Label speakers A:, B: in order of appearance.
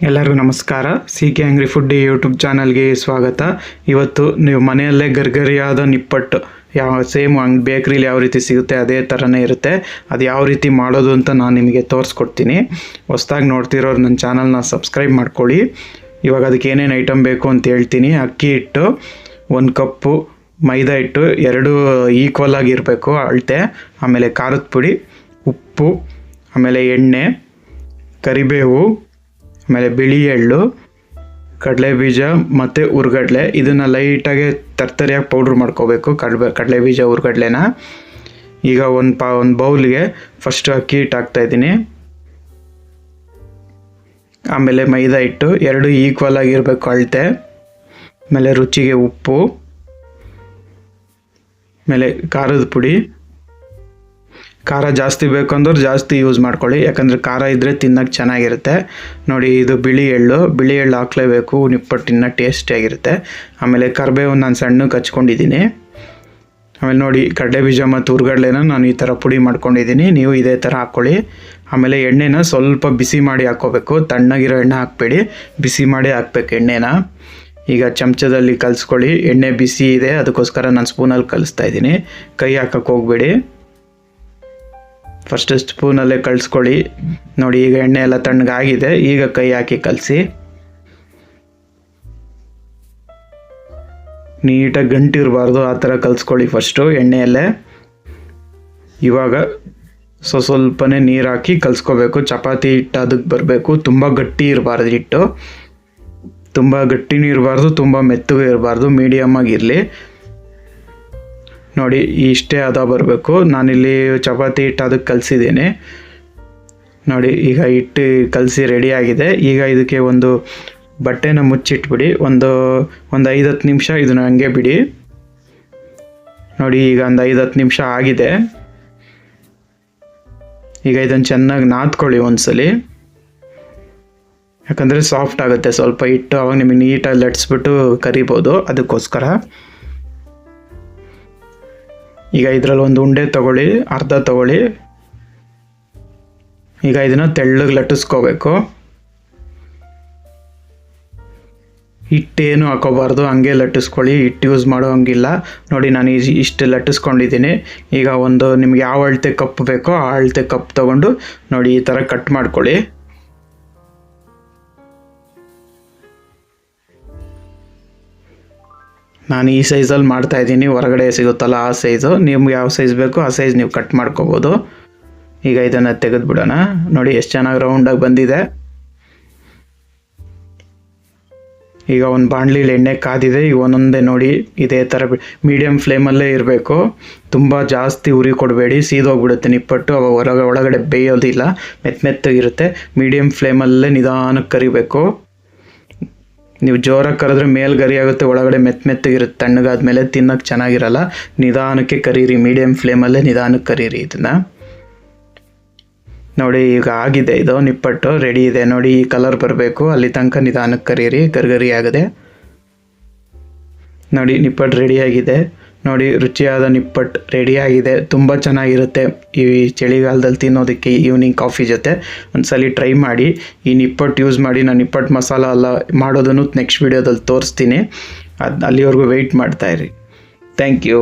A: ಎಲ್ಲರಿಗೂ ನಮಸ್ಕಾರ. CK ಅಂಗ್ರಿ food YouTube ಚಾನಲ್ಗೆ ಸ್ವಾಗತ. ಇವತ್ತು ನೀವು ಮನೆಯಲ್ಲೇ ಗರ್ಗರಿಯಾದ ನಿಪ್ಪಟ್ಟು ಸೇಮ್ ಹಂಗೆ ಬೇಕ್ರಿಲಿ ಯಾವ ರೀತಿ ಸಿಗುತ್ತೆ ಅದೇ ಥರನೇ ಇರುತ್ತೆ. ಅದು ಯಾವ ರೀತಿ ಮಾಡೋದು ಅಂತ ನಾನು ನಿಮಗೆ ತೋರಿಸ್ಕೊಡ್ತೀನಿ. ಹೊಸ್ದಾಗಿ ನೋಡ್ತಿರೋರು ನನ್ನ ಚಾನಲ್ನ ಸಬ್ಸ್ಕ್ರೈಬ್ ಮಾಡ್ಕೊಳ್ಳಿ. ಇವಾಗ ಅದಕ್ಕೆ ಏನೇನು ಐಟಮ್ ಬೇಕು ಅಂತ ಹೇಳ್ತೀನಿ. ಅಕ್ಕಿ ಹಿಟ್ಟು 1 ಕಪ್ಪು, ಮೈದಾ ಹಿಟ್ಟು 2 ಈಕ್ವಲ್ ಆಗಿರಬೇಕು ಅಳತೆ, ಆಮೇಲೆ ಖಾರದ ಪುಡಿ, ಉಪ್ಪು, ಆಮೇಲೆ ಎಣ್ಣೆ, ಕರಿಬೇವು, ಆಮೇಲೆ ಬಿಳಿ ಎಳ್ಳು, ಕಡಲೆ ಬೀಜ ಮತ್ತು ಹುರ್ಗಡ್ಲೆ. ಇದನ್ನು ಲೈಟಾಗಿ ತರ್ತರಿಯಾಗಿ ಪೌಡ್ರ್ ಮಾಡ್ಕೋಬೇಕು, ಕಡಲೆ ಬೀಜ ಹುರ್ಗಡ್ಲೆನ. ಈಗ ಒಂದು ಬೌಲ್ಗೆ ಫಸ್ಟು ಅಕ್ಕಿ ಹಿಟ್ಟು ಹಾಕ್ತಾಯಿದ್ದೀನಿ, ಆಮೇಲೆ ಮೈದಾ ಹಿಟ್ಟು 2 ಈಕ್ವಲ್ ಆಗಿರಬೇಕು ಅಳತೆ, ಆಮೇಲೆ ರುಚಿಗೆ ಉಪ್ಪು, ಆಮೇಲೆ ಖಾರದ ಪುಡಿ. ಖಾರ ಜಾಸ್ತಿ ಬೇಕಂದ್ರೆ ಜಾಸ್ತಿ ಯೂಸ್ ಮಾಡ್ಕೊಳ್ಳಿ, ಯಾಕಂದರೆ ಖಾರ ಇದ್ದರೆ ತಿನ್ನೋಕ್ಕೆ ಚೆನ್ನಾಗಿರುತ್ತೆ. ನೋಡಿ, ಇದು ಬಿಳಿ ಎಳ್ಳು ಹಾಕಲೇಬೇಕು, ನಿಪ್ಪಟ್ಟಿನ ಟೇಸ್ಟಿಯಾಗಿರುತ್ತೆ. ಆಮೇಲೆ ಕರಿಬೇವು ನಾನು ಸಣ್ಣಕ್ಕೆ ಹಚ್ಕೊಂಡಿದ್ದೀನಿ. ಆಮೇಲೆ ನೋಡಿ, ಕಡಲೆ ಬೀಜ ಮತ್ತು ಹುರ್ಗಡ್ಲೆನ ನಾನು ಈ ಥರ ಪುಡಿ ಮಾಡ್ಕೊಂಡಿದ್ದೀನಿ, ನೀವು ಇದೇ ಥರ ಹಾಕ್ಕೊಳ್ಳಿ. ಆಮೇಲೆ ಎಣ್ಣೆನ ಸ್ವಲ್ಪ ಬಿಸಿ ಮಾಡಿ ಹಾಕ್ಕೋಬೇಕು, ತಣ್ಣಗಿರೋ ಎಣ್ಣೆ ಹಾಕಬೇಡಿ, ಬಿಸಿ ಮಾಡಿ ಹಾಕ್ಬೇಕು ಎಣ್ಣೆನ. ಈಗ ಚಮಚದಲ್ಲಿ ಕಲಿಸ್ಕೊಳ್ಳಿ. ಎಣ್ಣೆ ಬಿಸಿ ಇದೆ, ಅದಕ್ಕೋಸ್ಕರ ನಾನು ಸ್ಪೂನಲ್ಲಿ ಕಲಿಸ್ತಾ ಇದ್ದೀನಿ. ಕೈ ಹಾಕಕ್ಕೆ ಹೋಗಬೇಡಿ, ಫಸ್ಟ್ ಸ್ಪೂನಲ್ಲೇ ಕಲಿಸ್ಕೊಳ್ಳಿ. ನೋಡಿ, ಈಗ ಎಣ್ಣೆ ಎಲ್ಲ ತಣ್ಣಗಾಗಿದೆ, ಈಗ ಕೈ ಹಾಕಿ ಕಲಸಿ. ನೀಟಾಗಿ ಗಂಟಿರಬಾರ್ದು, ಆ ಥರ ಕಲಿಸ್ಕೊಳ್ಳಿ ಫಸ್ಟು ಎಣ್ಣೆಯಲ್ಲೇ. ಇವಾಗ ಸ್ವಲ್ಪನೇ ನೀರು ಹಾಕಿ ಕಲಿಸ್ಕೋಬೇಕು. ಚಪಾತಿ ಹಿಟ್ಟು ಅದಕ್ಕೆ ಬರಬೇಕು, ತುಂಬ ಗಟ್ಟಿ ಇರಬಾರ್ದು ಹಿಟ್ಟು, ತುಂಬ ಗಟ್ಟಿನೂ ಇರಬಾರ್ದು, ತುಂಬ ಮೆತ್ತಗೂ ಇರಬಾರ್ದು, ಮೀಡಿಯಮ್ ಆಗಿರಲಿ. ನೋಡಿ, ಇಷ್ಟೇ ಹದ ಬರಬೇಕು. ನಾನಿಲ್ಲಿ ಚಪಾತಿ ಹಿಟ್ಟು ಅದಕ್ಕೆ ಕಲಿಸಿದ್ದೀನಿ. ನೋಡಿ, ಈಗ ಹಿಟ್ಟು ಕಲಸಿ ರೆಡಿಯಾಗಿದೆ. ಈಗ ಇದಕ್ಕೆ ಒಂದು ಬಟ್ಟೆನ ಮುಚ್ಚಿಟ್ಬಿಡಿ, ಒಂದು 5-10 ನಿಮಿಷ ಇದನ್ನು ಹಂಗೆ ಬಿಡಿ. ನೋಡಿ, ಈಗ ಒಂದು 5-10 ನಿಮಿಷ ಆಗಿದೆ. ಈಗ ಇದನ್ನು ಚೆನ್ನಾಗಿ ನಾದ್ಕೊಳ್ಳಿ ಒಂದ್ಸಲಿ, ಯಾಕಂದರೆ ಸಾಫ್ಟ್ ಆಗುತ್ತೆ ಸ್ವಲ್ಪ ಹಿಟ್ಟು, ಅವಾಗ ನಿಮಗೆ ನೀಟಾಗಿ ಲಟ್ಸ್ಬಿಟ್ಟು ಕರಿಬೋದು, ಅದಕ್ಕೋಸ್ಕರ. ಈಗ ಇದರಲ್ಲಿ ಒಂದು ಉಂಡೆ ತೊಗೊಳ್ಳಿ, ಅರ್ಧ ತೊಗೊಳ್ಳಿ. ಈಗ ಇದನ್ನು ತೆಳ್ಳಗೆ ಲಟ್ಟಿಸ್ಕೋಬೇಕು, ಹಿಟ್ಟೇನು ಹಾಕೋಬಾರ್ದು, ಹಂಗೆ ಲಟ್ಟಿಸ್ಕೊಳ್ಳಿ, ಹಿಟ್ಟು ಯೂಸ್ ಮಾಡೋ ಹಂಗಿಲ್ಲ. ನೋಡಿ, ನಾನು ಇಷ್ಟು ಲಟ್ಟಿಸ್ಕೊಂಡಿದ್ದೀನಿ. ಈಗ ನಿಮ್ಗೆ ಯಾವ ಅಳತೆ ಕಪ್ ಬೇಕೋ ಆ ಅಳತೆ ಕಪ್ ತೊಗೊಂಡು ನೋಡಿ ಈ ಥರ ಕಟ್ ಮಾಡ್ಕೊಳ್ಳಿ. ನಾನು ಈ ಸೈಜಲ್ಲಿ ಮಾಡ್ತಾಯಿದ್ದೀನಿ, ಹೊರಗಡೆ ಸಿಗುತ್ತಲ್ಲ ಆ ಸೈಜು. ನಿಮ್ಗೆ ಯಾವ ಸೈಜ್ ಬೇಕೋ ಆ ಸೈಜ್ ನೀವು ಕಟ್ ಮಾಡ್ಕೋಬೋದು. ಈಗ ಇದನ್ನು ತೆಗೆದುಬಿಡೋಣ. ನೋಡಿ, ಎಷ್ಟು ಚೆನ್ನಾಗಿ ರೌಂಡಾಗಿ ಬಂದಿದೆ. ಈಗ ಒಂದು ಬಾಣಲಿಲಿ ಎಣ್ಣೆ ಕಾದಿದೆ. ಈಗ ಒಂದೊಂದೇ ನೋಡಿ ಇದೇ ಥರ ಮೀಡಿಯಮ್ ಫ್ಲೇಮಲ್ಲೇ ಇರಬೇಕು, ತುಂಬ ಜಾಸ್ತಿ ಉರಿ ಕೊಡಬೇಡಿ, ಸೀದೋಗ್ಬಿಡುತ್ತೆ ನಿಪ್ಪಟ್ಟು, ಅವಾಗ ಒಳಗಡೆ ಬೇಯೋದಿಲ್ಲ, ಮೆತ್ತಗಿರುತ್ತೆ. ಮೀಡಿಯಮ್ ಫ್ಲೇಮಲ್ಲೇ ನಿಧಾನಕ್ಕೆ ಕರಿಬೇಕು. ನೀವು ಜೋರಾಗಿ ಕರೆದ್ರೆ ಮೇಲೆ ಗರಿ ಆಗುತ್ತೆ, ಒಳಗಡೆ ಮೆತ್ತಗಿರುತ್ತೆ, ತಣ್ಣಗಾದ್ಮೇಲೆ ತಿನ್ನೋಕ್ಕೆ ಚೆನ್ನಾಗಿರಲ್ಲ. ನಿಧಾನಕ್ಕೆ ಕರೀರಿ, ಮೀಡಿಯಮ್ ಫ್ಲೇಮಲ್ಲೇ ನಿಧಾನಕ್ಕೆ ಕರೀರಿ ಇದನ್ನು. ನೋಡಿ, ಈಗ ಆಗಿದೆ, ಇದು ನಿಪ್ಪಟ್ಟು ರೆಡಿ ಇದೆ. ನೋಡಿ, ಈ ಕಲರ್ ಬರಬೇಕು, ಅಲ್ಲಿ ತನಕ ನಿಧಾನಕ್ಕೆ ಕರೀರಿ, ಗರಿ ಆಗದೆ. ನೋಡಿ, ನಿಪ್ಪಟ್ಟು ರೆಡಿಯಾಗಿದೆ. ನೋಡಿ, ರುಚಿಯಾದ ನಿಪ್ಪಟ್ಟು ರೆಡಿಯಾಗಿದೆ. ತುಂಬ ಚೆನ್ನಾಗಿರುತ್ತೆ ಈ ಚಳಿಗಾಲದಲ್ಲಿ ತಿನ್ನೋದಕ್ಕೆ, ಈವ್ನಿಂಗ್ ಕಾಫಿ ಜೊತೆ. ಒಂದ್ಸಲಿ ಟ್ರೈ ಮಾಡಿ. ಈ ನಿಪ್ಪಟ್ಟು ಯೂಸ್ ಮಾಡಿ ನಾನು ನಿಪ್ಪಟ್ಟು ಮಸಾಲ ಎಲ್ಲ ಮಾಡೋದನ್ನು ನೆಕ್ಸ್ಟ್ ವೀಡಿಯೋದಲ್ಲಿ ತೋರಿಸ್ತೀನಿ. ಅಲ್ಲಿವರೆಗೂ ವೆಯ್ಟ್ ಮಾಡ್ತಾಯಿರಿ. Thank you.